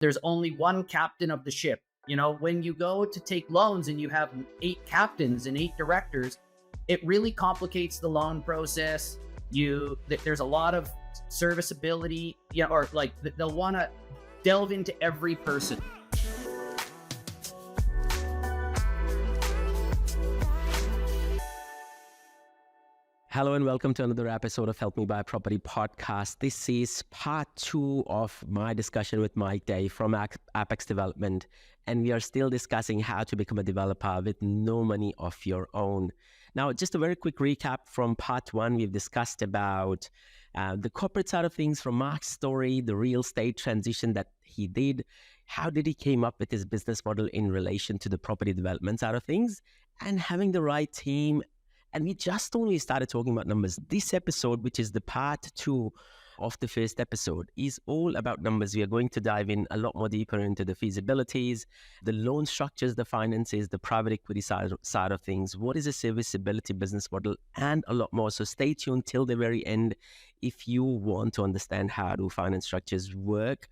there's only one captain of the ship. When you go to take loans and you have 8 captains and 8 directors, it really complicates the loan process. There's a lot of serviceability, or like they'll want to delve into every person. Hello and welcome to another episode of Help Me Buy Property podcast. This is part 2 of my discussion with Mike Day from Apex Development, and we are still discussing how to become a developer with no money of your own. Now, just a very quick recap from part 1. We've discussed about the corporate side of things from Mark's story, the real estate transition that he did, how did he came up with his business model in relation to the property development side of things, and having the right team. And we just only started talking about numbers. This episode, which is the part 2 of the first episode, is all about numbers. We are going to dive in a lot more deeper into the feasibilities, the loan structures, the finances, the private equity side of things, what is a serviceability business model, and a lot more. So stay tuned till the very end if you want to understand how do finance structures work.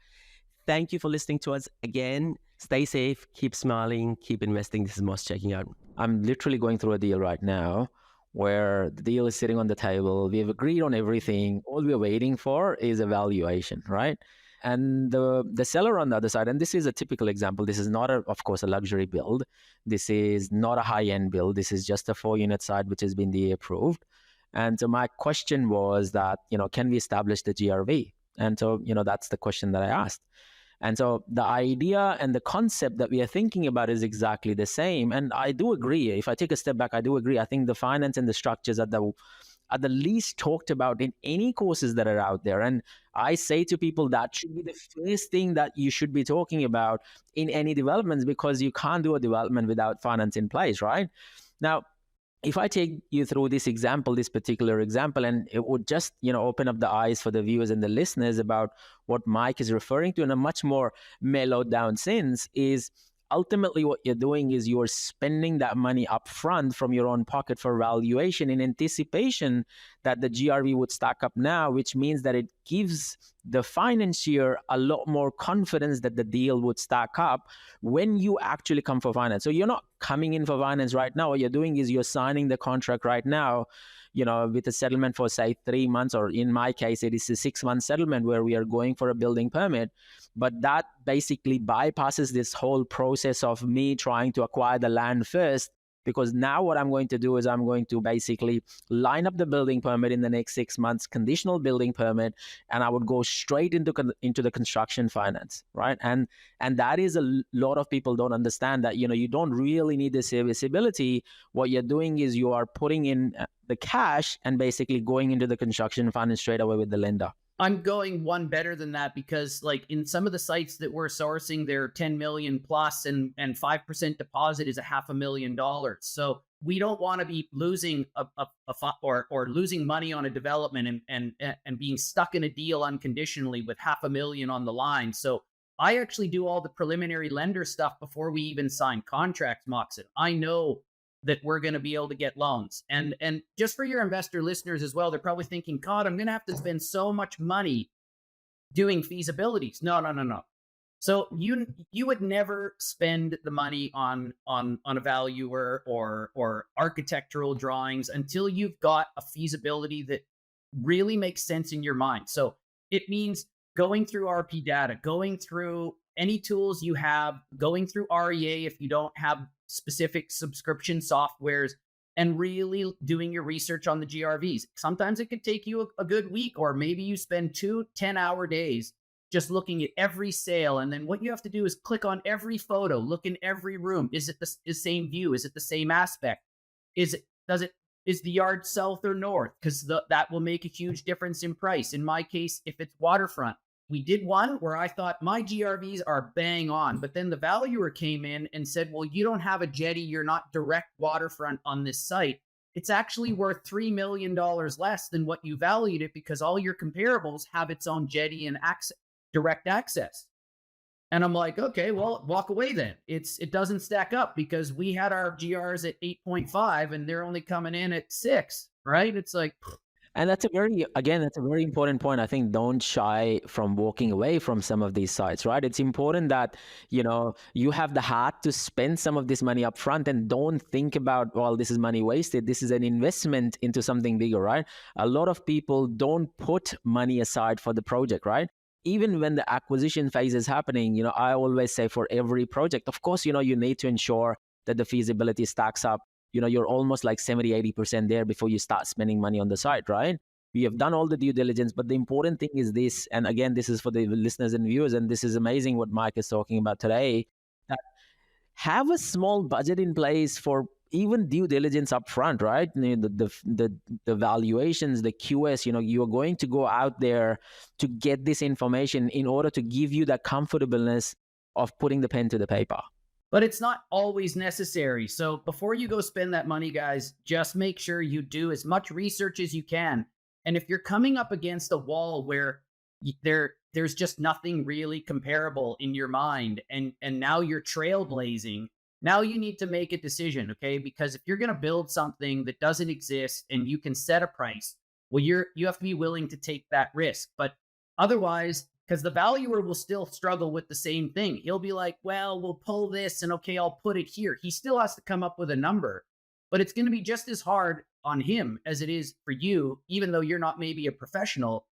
Thank you for listening to us again. Stay safe, keep smiling, keep investing. This is Moss checking out. I'm literally going through a deal right now where the deal is sitting on the table. We have agreed on everything. All we're waiting for is a valuation, right? And the seller on the other side, and this is a typical example. This is not, of course, a luxury build. This is not a high-end build. This is just a 4-unit site which has been DA approved. And so my question was that, can we establish the GRV? And so, that's the question that I asked. And so the idea and the concept that we are thinking about is exactly the same. And I do agree. If I take a step back, I do agree. I think the finance and the structures are the least talked about in any courses that are out there. And I say to people that should be the first thing that you should be talking about in any developments, because you can't do a development without finance in place, right? Now, if I take you through this particular example, and it would just, open up the eyes for the viewers and the listeners about what Mike is referring to in a much more mellowed down sense, is ultimately what you're doing is you're spending that money up front from your own pocket for valuation in anticipation that the GRV would stack up now, which means that it gives the financier a lot more confidence that the deal would stack up when you actually come for finance. So you're not coming in for finance right now. What you're doing is you're signing the contract right now, with a settlement for, say, 3 months, or in my case, it is a 6-month settlement where we are going for a building permit. But that basically bypasses this whole process of me trying to acquire the land first, because now what I'm going to do is I'm going to basically line up the building permit in the next 6 months, conditional building permit, and I would go straight into the construction finance, right? And that is a lot of people don't understand that, you don't really need the serviceability. What you're doing is you are putting in the cash and basically going into the construction finance straight away with the lender. I'm going one better than that, because like in some of the sites that we're sourcing, they're 10 million plus, and 5% deposit is $500,000. So we don't want to be losing or losing money on a development and being stuck in a deal unconditionally with $500,000 on the line. So I actually do all the preliminary lender stuff before we even sign contracts, Moxin. I know that we're going to be able to get loans. And just for your investor listeners as well, they're probably thinking, God, I'm going to have to spend so much money doing feasibilities. No. So you would never spend the money on a valuer or architectural drawings until you've got a feasibility that really makes sense in your mind. So it means going through RP data, going through any tools you have, going through REA if you don't have specific subscription softwares, and really doing your research on the GRVs. Sometimes it could take you a good week, or maybe you spend 2 10-hour days just looking at every sale. And then what you have to do is click on every photo, look in every room. Is it the same view? Is it the same aspect? Is the yard south or north? Because that will make a huge difference in price. In my case, if it's waterfront, we did one where I thought my GRVs are bang on, but then the valuer came in and said, well, you don't have a jetty. You're not direct waterfront on this site. It's actually worth $3 million less than what you valued it, because all your comparables have its own jetty and direct access. And I'm like, okay, well, walk away then. It doesn't stack up, because we had our GRs at 8.5 and they're only coming in at 6, right? It's like, And that's that's a very important point. I think don't shy from walking away from some of these sites, right? It's important that, you have the heart to spend some of this money up front and don't think about, well, this is money wasted. This is an investment into something bigger, right? A lot of people don't put money aside for the project, right? Even when the acquisition phase is happening, I always say for every project, of course, you need to ensure that the feasibility stacks up. You're almost like 70-80% there before you start spending money on the site, right? We have done all the due diligence, but the important thing is this, and again, this is for the listeners and viewers, and this is amazing what Mike is talking about today, that have a small budget in place for even due diligence up front, right? The valuations, the QS, you're going to go out there to get this information in order to give you that comfortableness of putting the pen to the paper. But it's not always necessary. So before you go spend that money, guys, just make sure you do as much research as you can. And if you're coming up against a wall where there's just nothing really comparable in your mind, and now you're trailblazing, now you need to make a decision, okay? Because if you're going to build something that doesn't exist and you can set a price, well, you have to be willing to take that risk. But otherwise, because the valuer will still struggle with the same thing. He'll be like, well, we'll pull this and okay, I'll put it here. He still has to come up with a number, but it's going to be just as hard on him as it is for you, even though you're not maybe a professional.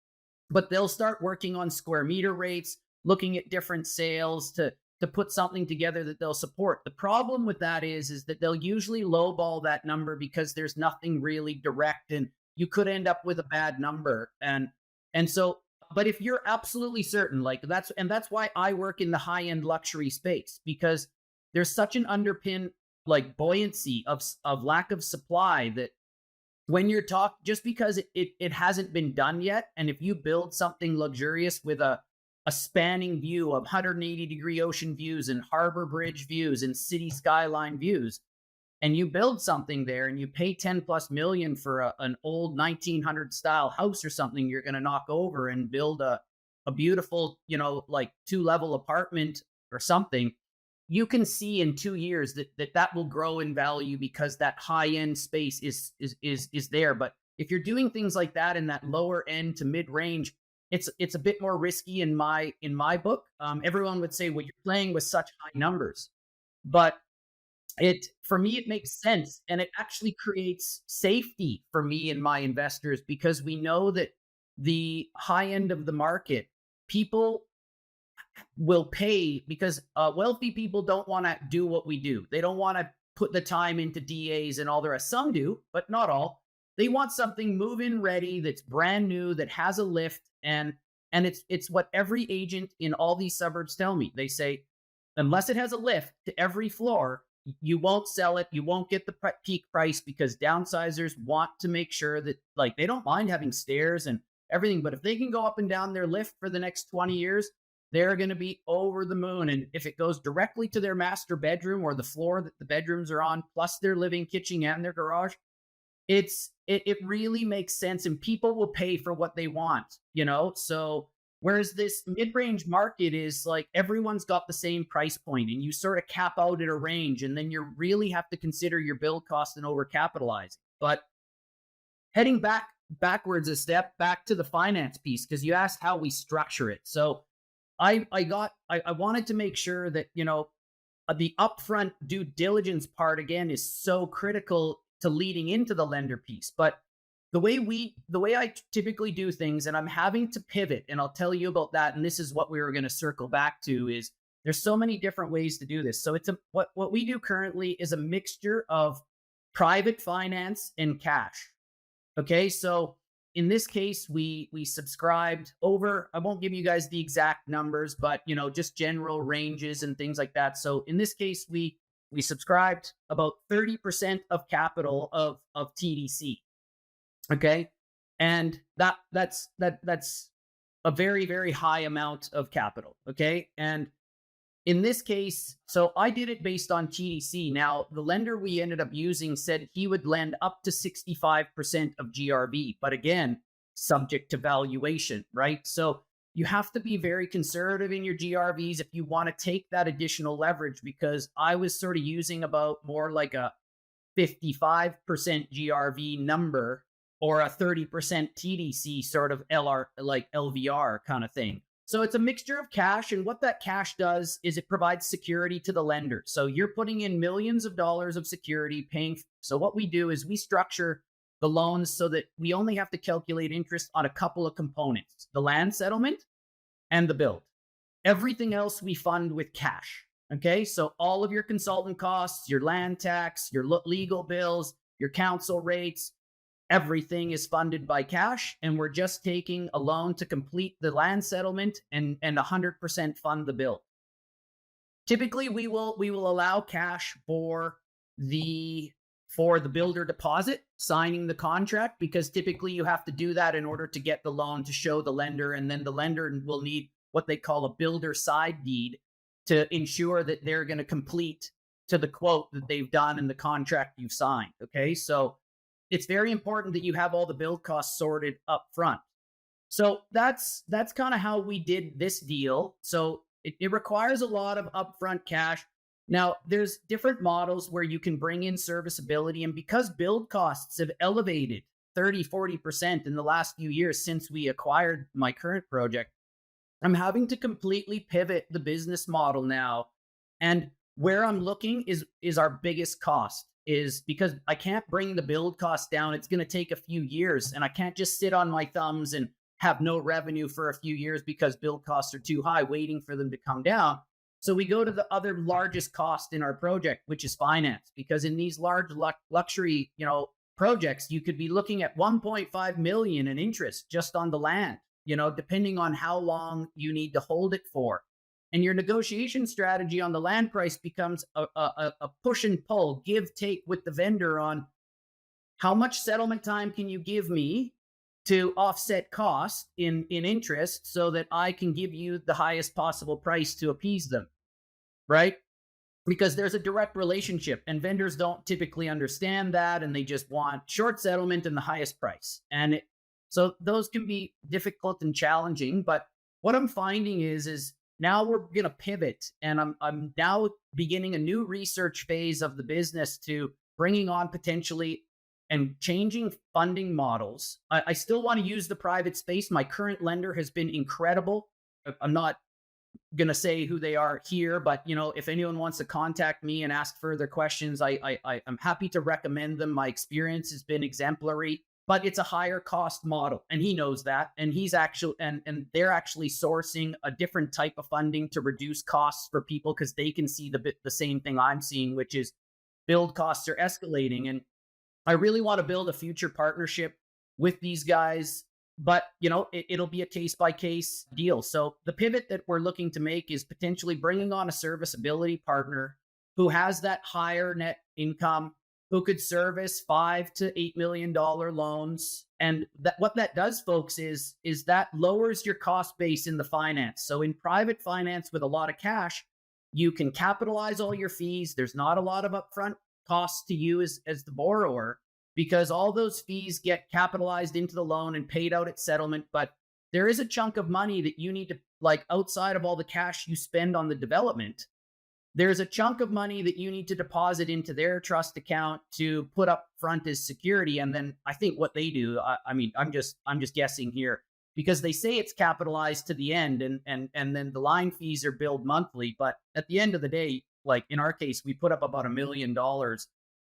But they'll start working on square meter rates, looking at different sales to put something together that they'll support. The problem with that is that they'll usually lowball that number because there's nothing really direct, and you could end up with a bad number. And so, but if you're absolutely certain, like that's why I work in the high-end luxury space, because there's such an underpin, like buoyancy of lack of supply, that when you're just because it hasn't been done yet, and if you build something luxurious with a spanning view of 180-degree ocean views and harbor bridge views and city skyline views, and you build something there and you pay 10+ million for an old 1900 style house or something, you're going to knock over and build a beautiful, like 2-level apartment or something, you can see in 2 years that will grow in value because that high end space is there. But if you're doing things like that in that lower end to mid range, it's a bit more risky in my book. Everyone would say, well, you're playing with such high numbers, but for me, it makes sense. And it actually creates safety for me and my investors, because we know that the high end of the market, people will pay, because wealthy people don't want to do what we do. They don't want to put the time into DAs and all the rest. Some do, but not all. They want something move-in ready, that's brand new, that has a lift. And it's what every agent in all these suburbs tell me. They say, unless it has a lift to every floor, you won't sell it. You won't get the peak price, because downsizers want to make sure that, like, they don't mind having stairs and everything, but if they can go up and down their lift for the next 20 years, they're going to be over the moon. And if it goes directly to their master bedroom or the floor that the bedrooms are on, plus their living kitchen and their garage, it really makes sense, and people will pay for what they want, So whereas this mid-range market is like everyone's got the same price point, and you sort of cap out at a range, and then you really have to consider your build cost and overcapitalizing. But heading backwards a step, back to the finance piece, because you asked how we structure it. So I wanted to make sure that, the upfront due diligence part, again, is so critical to leading into the lender piece. But the way I typically do things, and I'm having to pivot, and I'll tell you about that, and this is what we were going to circle back to, is there's so many different ways to do this. So what we do currently is a mixture of private finance and cash. Okay, so in this case, we subscribed over, I won't give you guys the exact numbers, but just general ranges and things like that. So in this case, we subscribed about 30% of capital of TDC. Okay. And that's a very, very high amount of capital. Okay. And in this case, so I did it based on TDC. Now, the lender we ended up using said he would lend up to 65% of GRV, but again, subject to valuation, right? So you have to be very conservative in your GRVs if you want to take that additional leverage, because I was sort of using about more like a 55% GRV number or a 30% TDC sort of LR, like LVR kind of thing. So it's a mixture of cash. And what that cash does is it provides security to the lender. So you're putting in millions of dollars of security paying. So what we do is we structure the loans so that we only have to calculate interest on a couple of components, the land settlement and the build. Everything else we fund with cash. Okay. So all of your consultant costs, your land tax, your legal bills, your council rates, everything is funded by cash, and we're just taking a loan to complete the land settlement and 100% fund the bill. Typically, we will allow cash for the builder deposit, signing the contract, because typically you have to do that in order to get the loan to show the lender, and then the lender will need what they call a builder side deed to ensure that they're going to complete to the quote that they've done in the contract you've signed. Okay, so it's very important that you have all the build costs sorted up front. So that's kind of how we did this deal. So it requires a lot of upfront cash. Now, there's different models where you can bring in serviceability. And because build costs have elevated 30-40% in the last few years since we acquired my current project, I'm having to completely pivot the business model now. And where I'm looking is our biggest cost, is because I can't bring the build cost down. It's going to take a few years, and I can't just sit on my thumbs and have no revenue for a few years because build costs are too high, waiting for them to come down. So we go to the other largest cost in our project, which is finance, because in these large luxury, projects, you could be looking at 1.5 million in interest just on the land, depending on how long you need to hold it for. And your negotiation strategy on the land price becomes a push and pull, give, take with the vendor on how much settlement time can you give me to offset cost in interest so that I can give you the highest possible price to appease them, right? Because there's a direct relationship, and vendors don't typically understand that, and they just want short settlement and the highest price. And so those can be difficult and challenging. But what I'm finding is now we're going to pivot, and I'm now beginning a new research phase of the business to bringing on potentially and changing funding models. I still want to use the private space. My current lender has been incredible. I'm not going to say who they are here, but if anyone wants to contact me and ask further questions, I'm happy to recommend them. My experience has been exemplary. But it's a higher cost model, and he knows that. And he's actually, and they're actually sourcing a different type of funding to reduce costs for people, because they can see the same thing I'm seeing, which is build costs are escalating. And I really want to build a future partnership with these guys, but it'll be a case by case deal. So the pivot that we're looking to make is potentially bringing on a serviceability partner who has that higher net income, who could service $5 to $8 million loans. And what that does, folks, is that lowers your cost base in the finance. So in private finance with a lot of cash, you can capitalize all your fees. There's not a lot of upfront costs to you as the borrower, because all those fees get capitalized into the loan and paid out at settlement. But there is a chunk of money that you need to, outside of all the cash you spend on the development, there's a chunk of money that you need to deposit into their trust account to put up front as security. And then I think what they do, I'm just guessing here, because they say it's capitalized to the end, and then the line fees are billed monthly. But at the end of the day, like in our case, we put up about $1 million,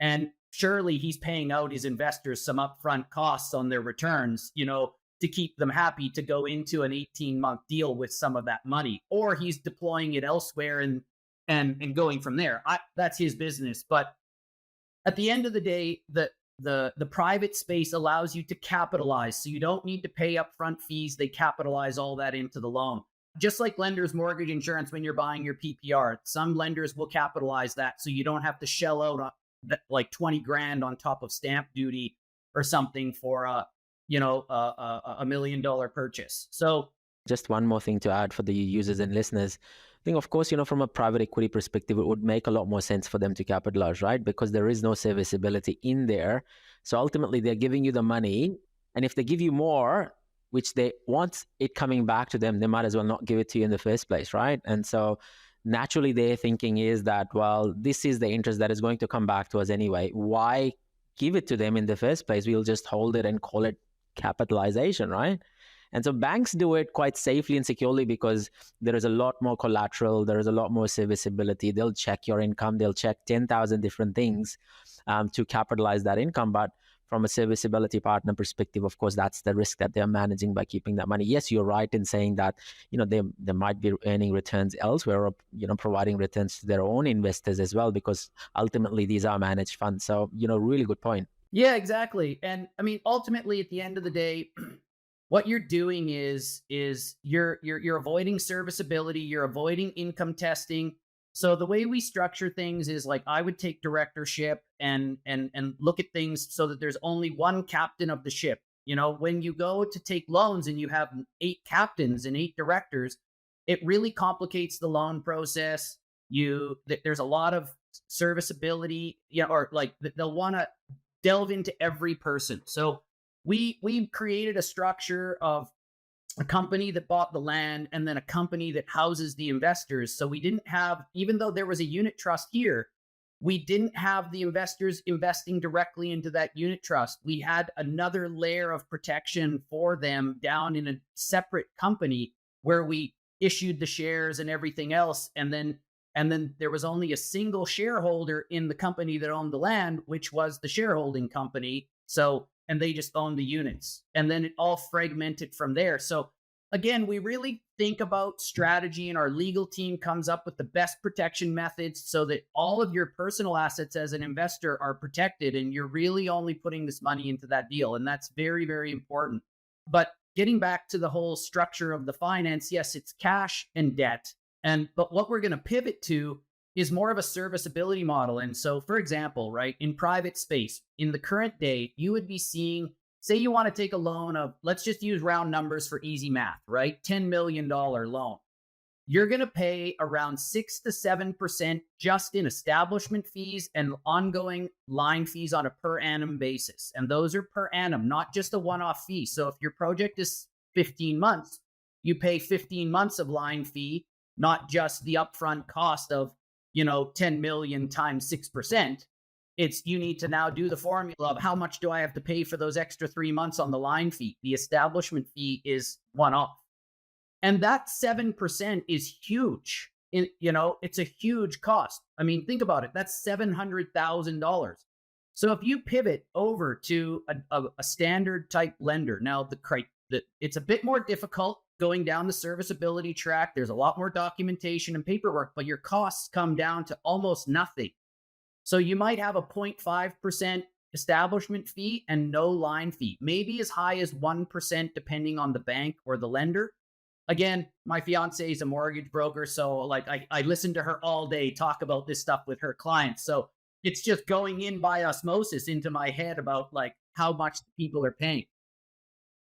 and surely he's paying out his investors some upfront costs on their returns, to keep them happy to go into an 18-month deal with some of that money, or he's deploying it elsewhere and going from there. That's his business. But at the end of the day, the private space allows you to capitalize. So you don't need to pay upfront fees. They capitalize all that into the loan. Just like lenders' mortgage insurance when you're buying your PPR, some lenders will capitalize that so you don't have to shell out like 20 grand on top of stamp duty or something for a $1 million purchase. So just one more thing to add for the users and listeners. I think, of course, from a private equity perspective, it would make a lot more sense for them to capitalize, right? Because there is no serviceability in there. So ultimately, they're giving you the money. And if they give you more, which they want it coming back to them, they might as well not give it to you in the first place, right? And so naturally, their thinking is that, well, this is the interest that is going to come back to us anyway. Why give it to them in the first place. We'll just hold it and call it capitalization, right? And so banks do it quite safely and securely because there is a lot more collateral, there is a lot more serviceability. They'll check your income, they'll check 10,000 different things to capitalize that income. But from a serviceability partner perspective, of course, that's the risk that they're managing by keeping that money. Yes, you're right in saying that, they might be earning returns elsewhere, or, providing returns to their own investors as well, because ultimately these are managed funds. So, really good point. Yeah, exactly. And I mean, ultimately, at the end of the day, what you're doing is you're avoiding serviceability, you're avoiding income testing. So the way we structure things is like I would take directorship and look at things so that there's only one captain of the ship. When you go to take loans and you have 8 captains and 8 directors, it really complicates the loan process. There's a lot of serviceability, or like they'll want to delve into every person. So we created a structure of a company that bought the land and then a company that houses the investors. So we didn't have, even though there was a unit trust here, we didn't have the investors investing directly into that unit trust. We had another layer of protection for them down in a separate company where we issued the shares and everything else. And then there was only a single shareholder in the company that owned the land, which was the shareholding company. And they just owned the units, and then it all fragmented from there. So again, we really think about strategy, and our legal team comes up with the best protection methods so that all of your personal assets as an investor are protected, and you're really only putting this money into that deal. And that's very, very important. But getting back to the whole structure of the finance, yes, it's cash and debt. But what we're going to pivot to is more of a serviceability model. And so, for example, right, in private space, in the current day, you would be seeing, say you want to take a loan of, let's just use round numbers for easy math, right? $10 million loan. You're going to pay around 6 to 7% just in establishment fees and ongoing line fees on a per annum basis. And those are per annum, not just a one-off fee. So if your project is 15 months, you pay 15 months of line fee, not just the upfront cost of 10 million times 6%. You need to now do the formula of how much do I have to pay for those extra 3 months on the line fee. The establishment fee is one off. And that 7% is huge. It's a huge cost. I mean, think about it. That's $700,000. So if you pivot over to a standard type lender, now it's a bit more difficult going down the serviceability track. There's a lot more documentation and paperwork, but your costs come down to almost nothing. So you might have a 0.5% establishment fee and no line fee, maybe as high as 1% depending on the bank or the lender. Again, my fiance is a mortgage broker, so like I listen to her all day talk about this stuff with her clients. So it's just going in by osmosis into my head about like how much people are paying.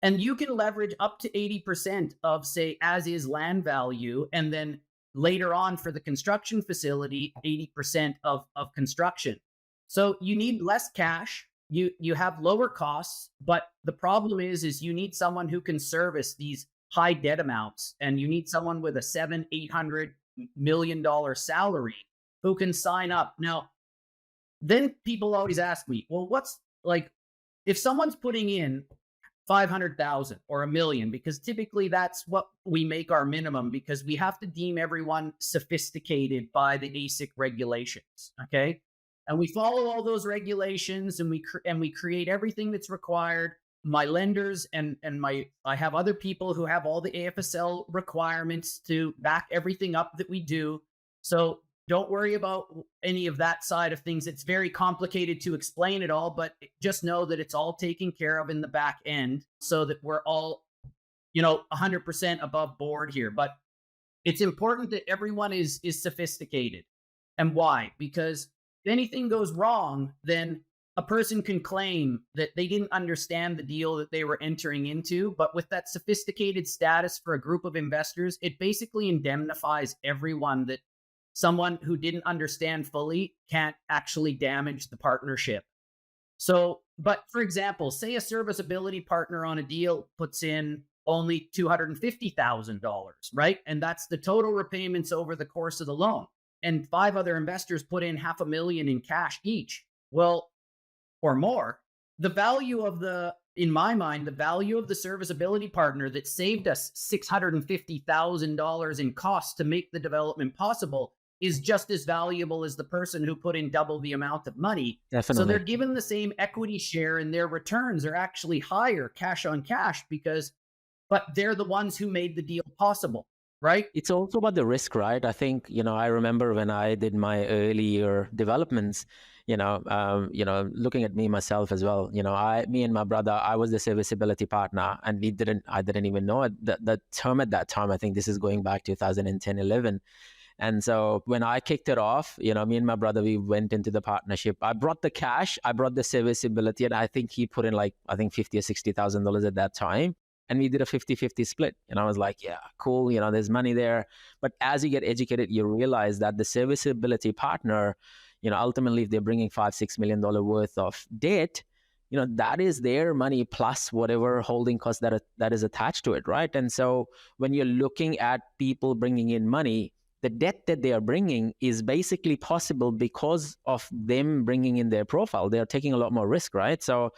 And you can leverage up to 80% of, say, as is land value. And then later on for the construction facility, 80% of construction. So you need less cash. You have lower costs. But the problem is you need someone who can service these high debt amounts. And you need someone with a $700-800 million salary who can sign up. Now, then people always ask me, well, what's like, if someone's putting in 500,000 or $1 million, because typically that's what we make our minimum, because we have to deem everyone sophisticated by the ASIC regulations. Okay. And we follow all those regulations, and we create everything that's required. My lenders and I have other people who have all the AFSL requirements to back everything up that we do. So don't worry about any of that side of things. It's very complicated to explain it all, but just know that it's all taken care of in the back end so that we're all, 100% above board here. But it's important that everyone is sophisticated. And why? Because if anything goes wrong, then a person can claim that they didn't understand the deal that they were entering into. But with that sophisticated status for a group of investors, it basically indemnifies everyone that someone who didn't understand fully can't actually damage the partnership. So, but for example, say a serviceability partner on a deal puts in only $250,000, right? And that's the total repayments over the course of the loan. And 5 other investors put in $500,000 in cash each. Well, or more, the value of in my mind, the value of the serviceability partner that saved us $650,000 in costs to make the development possible is just as valuable as the person who put in double the amount of money. So Definitely. they're given the same equity share, and their returns are actually higher cash on cash but they're the ones who made the deal possible, right? It's also about the risk, right? I think, I remember when I did my earlier developments, looking at me myself as well, me and my brother, I was the serviceability partner, and I didn't even know it. The term at that time, I think this is going back 2010, 11. And so when I kicked it off, me and my brother, we went into the partnership. I brought the cash, I brought the serviceability, and I think he put in $50,000 or $60,000 at that time. And we did a 50-50 split. And I was like, yeah, cool. There's money there. But as you get educated, you realize that the serviceability partner, ultimately, if they're bringing $5-6 million worth of debt, that is their money plus whatever holding cost that is attached to it, right? And so when you're looking at people bringing in money, the debt that they are bringing is basically possible because of them bringing in their profile. They are taking a lot more risk, right? So,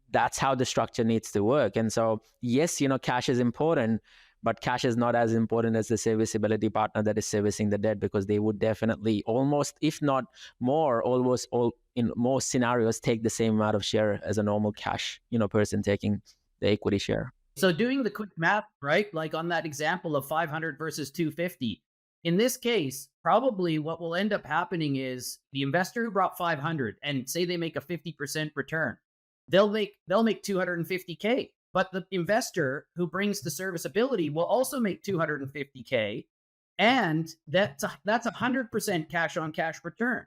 that's how the structure needs to work. And so, yes, cash is important, but cash is not as important as the serviceability partner that is servicing the debt, because they would definitely almost, if not more, almost all in most scenarios, take the same amount of share as a normal cash, person taking the equity share. So doing the quick math, right? Like on that example of 500 versus 250, in this case, probably what will end up happening is the investor who brought 500 and say they make a 50% return, they'll make $250K. But the investor who brings the serviceability will also make $250K, and that's 100% cash on cash return,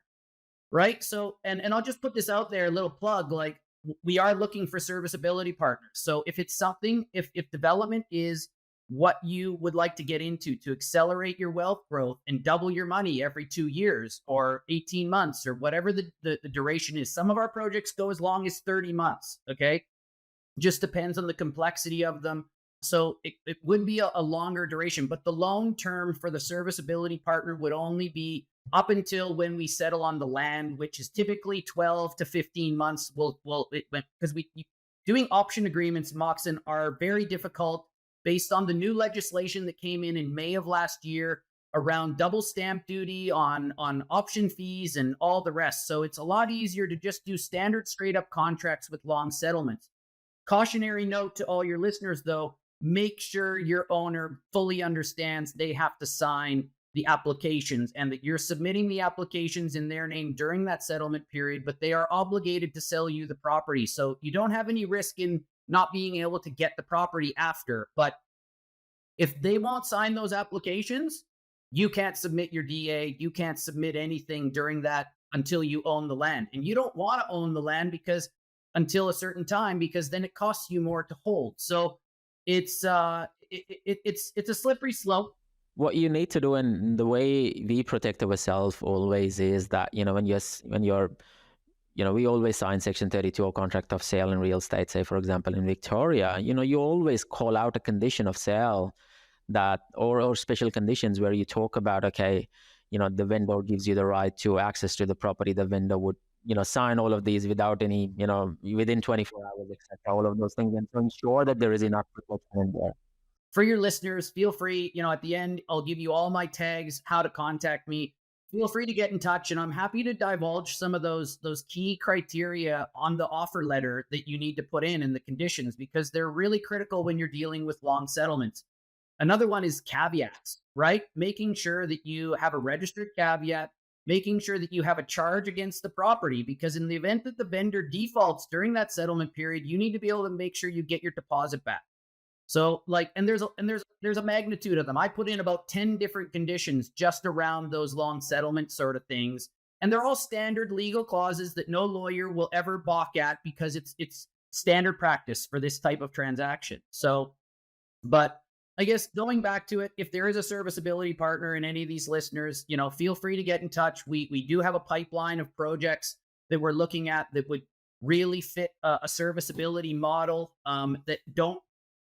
right? So, and I'll just put this out there, a little plug, like we are looking for serviceability partners. So if it's something, if development is what you would like to get into to accelerate your wealth growth and double your money every 2 years or 18 months or whatever the duration is. Some of our projects go as long as 30 months, okay? Just depends on the complexity of them. So it would be a longer duration, but the loan term for the serviceability partner would only be up until when we settle on the land, which is typically 12 to 15 months. Because doing option agreements, Moxin, are very difficult based on the new legislation that came in May of last year around double stamp duty on option fees and all the rest. So it's a lot easier to just do standard straight up contracts with long settlements. Cautionary note to all your listeners, though, make sure your owner fully understands they have to sign the applications and that you're submitting the applications in their name during that settlement period, but they are obligated to sell you the property. So you don't have any risk in not being able to get the property after. But if they won't sign those applications, you can't submit your DA, you can't submit anything during that until you own the land. And you don't want to own the land until a certain time, because then it costs you more to hold. So it's a slippery slope. What you need to do, and the way we protect ourselves always, is that when you're we always sign Section 32 or contract of sale in real estate. Say, for example, in Victoria, you always call out a condition of sale that, or special conditions where you talk about, okay, the vendor gives you the right to access to the property. The vendor would, sign all of these without any, within 24 hours, etc. All of those things, and to ensure that there is enough protection in there. For your listeners, feel free, at the end, I'll give you all my tags, how to contact me. Feel free to get in touch, and I'm happy to divulge some of those key criteria on the offer letter that you need to put in and the conditions, because they're really critical when you're dealing with long settlements. Another one is caveats, right? Making sure that you have a registered caveat, making sure that you have a charge against the property, because in the event that the vendor defaults during that settlement period, you need to be able to make sure you get your deposit back. So there's a magnitude of them. I put in about 10 different conditions just around those long settlement sort of things. And they're all standard legal clauses that no lawyer will ever balk at, because it's standard practice for this type of transaction. So, but I guess going back to it, if there is a serviceability partner in any of these listeners, feel free to get in touch. We do have a pipeline of projects that we're looking at that would really fit a serviceability model that don't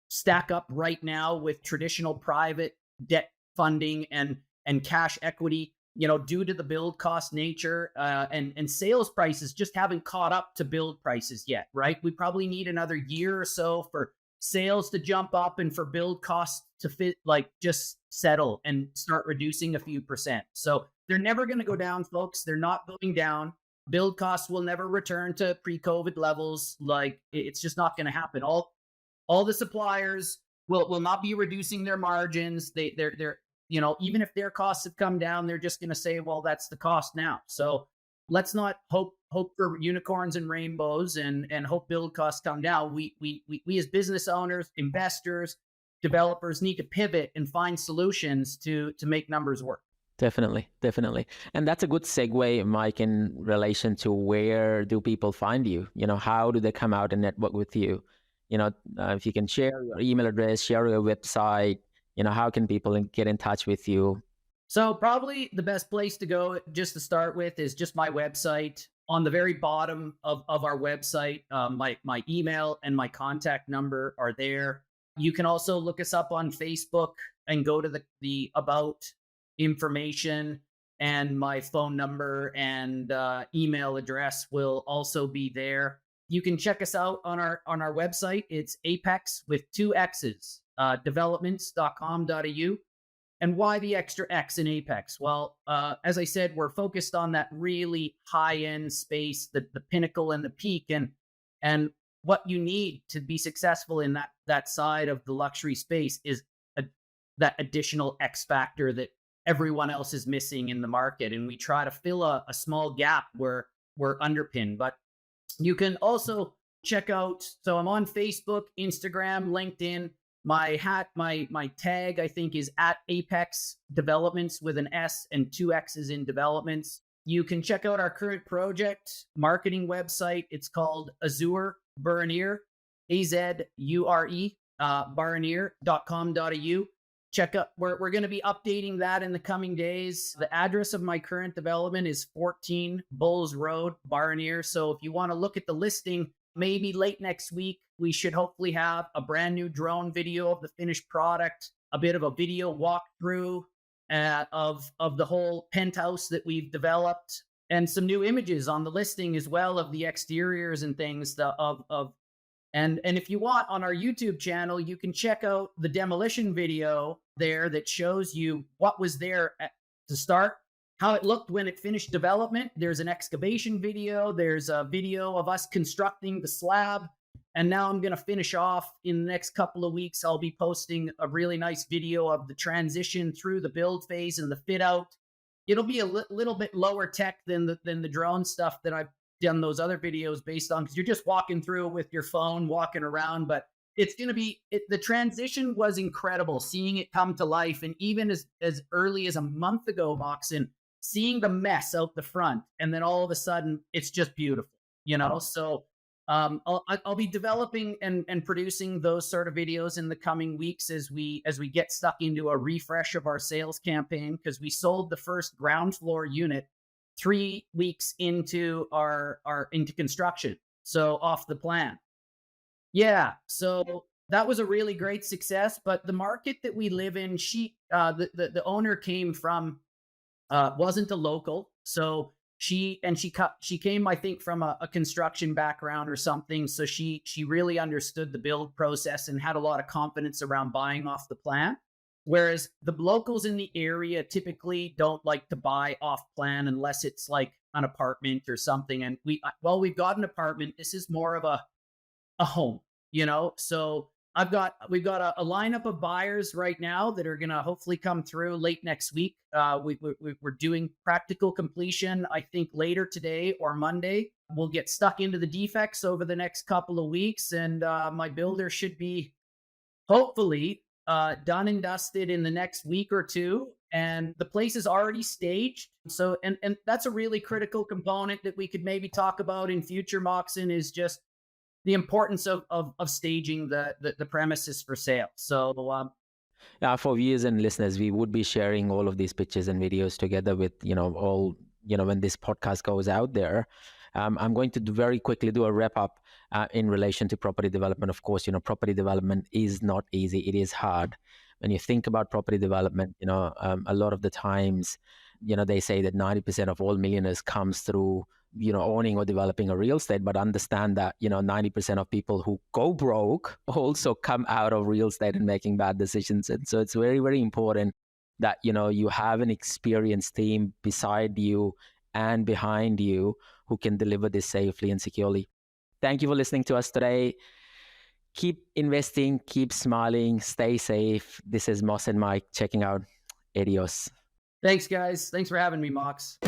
stack up right now with traditional private debt funding and cash equity. due to the build cost nature, and sales prices just haven't caught up to build prices yet, right? We probably need another year or so for sales to jump up and for build costs to just settle and start reducing a few percent. So they're never going to go down, folks. They're not going down. Build costs will never return to pre-COVID levels. Like, it's just not going to happen. All the suppliers will not be reducing their margins. They're even if their costs have come down, they're just going to say, well, that's the cost now. So let's not hope for unicorns and rainbows and hope build costs come down. We as business owners, investors, developers need to pivot and find solutions to make numbers work. Definitely. And that's a good segue, Mike, in relation to where do people find you? How do they come out and network with you? If you can share your email address, share your website, how can people get in touch with you? So probably the best place to go just to start with is just my website. On the very bottom of our website, my email and my contact number are there. You can also look us up on Facebook and go to the about information, and my phone number and email address will also be there. You can check us out on our website. It's Apex with 2 X's, developments.com.au. And why the extra X in Apex? Well, as I said, we're focused on that really high-end space, the pinnacle and the peak, and what you need to be successful in that side of the luxury space is that additional X factor that everyone else is missing in the market. And we try to fill a small gap where we're underpinned. But you can also check out, so I'm on Facebook, Instagram, LinkedIn. My tag, I think, is at Apex Developments with an S and 2 X's in developments. You can check out our current project marketing website. It's called Azure Baranier, AZURE, baranier.com.au. Check out, we're going to be updating that in the coming days. The address of my current development is 14 Bulls Road, Baranier. So if you want to look at the listing, maybe late next week, we should hopefully have a brand new drone video of the finished product, a bit of a video walkthrough of the whole penthouse that we've developed, and some new images on the listing as well of the exteriors and things and if you want, on our YouTube channel, you can check out the demolition video there that shows you what was there to start, how it looked when it finished development. There's an excavation video. There's a video of us constructing the slab. And now I'm going to finish off in the next couple of weeks. I'll be posting a really nice video of the transition through the build phase and the fit out. It'll be a little bit lower tech than the drone stuff that I've done those other videos based on, because you're just walking through with your phone, walking around. But it's going to be, the transition was incredible, seeing it come to life. And even as early as a month ago, Moxin, seeing the mess out the front, and then all of a sudden it's just beautiful, So I'll be developing and producing those sort of videos in the coming weeks as we get stuck into a refresh of our sales campaign, because we sold the first ground floor unit 3 weeks into into construction, so off the plan. Yeah, so that was a really great success. But the market that we live in, the owner came from wasn't a local, so she came, I think, from a construction background or something. So she really understood the build process and had a lot of confidence around buying off the plan. Whereas the locals in the area typically don't like to buy off plan unless it's like an apartment or something. And we've got an apartment. This is more of a home, So we've got a lineup of buyers right now that are going to hopefully come through late next week. We're doing practical completion, I think, later today or Monday. We'll get stuck into the defects over the next couple of weeks, and my builder should be hopefully done and dusted in the next week or two. And the place is already staged. So, and that's a really critical component that we could maybe talk about in future, Moxin, is just the importance of staging the premises for sale. So, for viewers and listeners, we would be sharing all of these pictures and videos together with, when this podcast goes out there. I'm going to very quickly do a wrap up in relation to property development. Of course, property development is not easy. It is hard. When you think about property development, a lot of the times they say that 90% of all millionaires comes through, owning or developing a real estate, but understand that, 90% of people who go broke also come out of real estate and making bad decisions. And so it's very, very important that, you have an experienced team beside you and behind you who can deliver this safely and securely. Thank you for listening to us today. Keep investing, keep smiling, stay safe. This is Moss and Mike checking out. Adios. Thanks, guys. Thanks for having me, Mox.